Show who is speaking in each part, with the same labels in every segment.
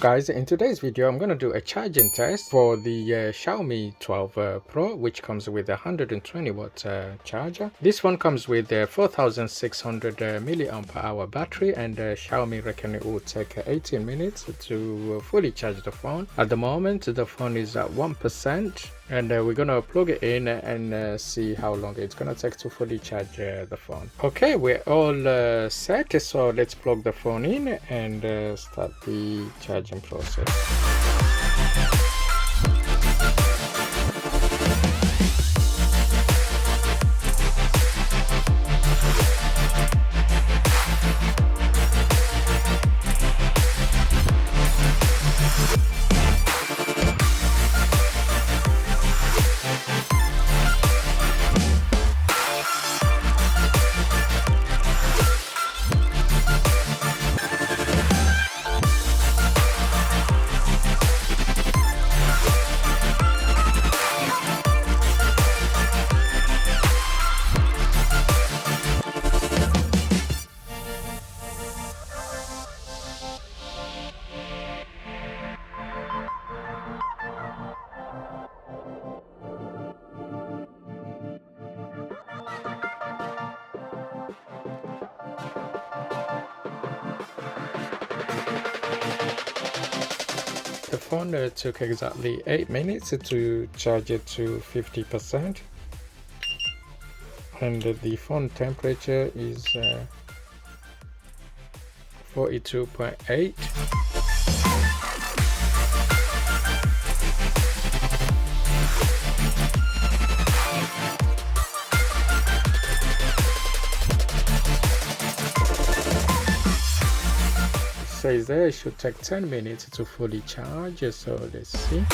Speaker 1: guys, in today's video I'm going to do a charging test for the Xiaomi 12 Pro, which comes with a 120 watt charger. This one comes with a 4600 milliamp hour battery, and Xiaomi reckon it will take 18 minutes to fully charge the phone. At the moment the phone is at 1%, and we're gonna plug it in and see how long it's gonna take to fully charge the phone. Okay, we're all set, so let's plug the phone in and start the charging process. The phone took exactly 8 minutes to charge it to 50%, and the phone temperature is 42.8. Says there it should take 10 minutes to fully charge, so let's see.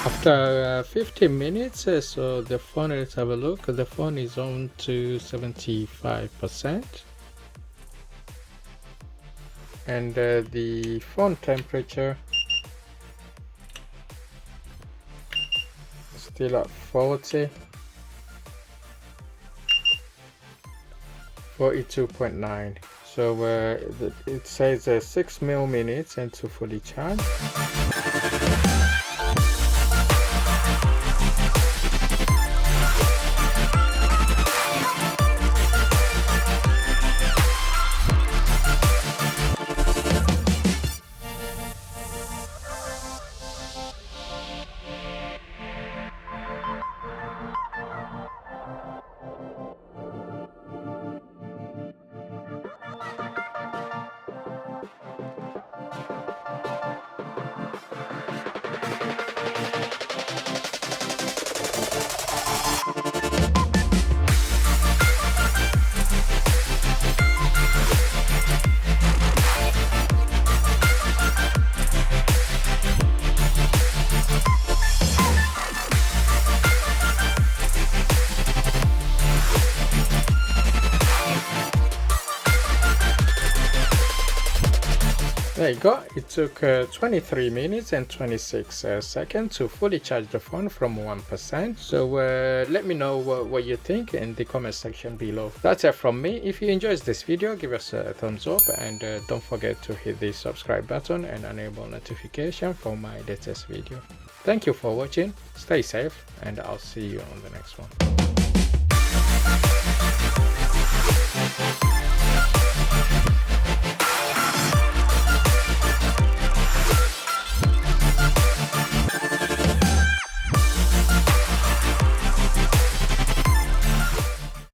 Speaker 1: After 15 minutes, so the phone, let's have a look. The phone is on to 75%, and the phone temperature is still at 42.9. So it says 6 minutes and to fully charge. There you go. It took 23 minutes and 26 seconds to fully charge the phone from 1%. So let me know what you think in the comment section below. That's it from me. If you enjoyed this video, give us a thumbs up, and don't forget to hit the subscribe button and enable notification for my latest video. Thank you for watching. Stay safe, and I'll see you on the next one.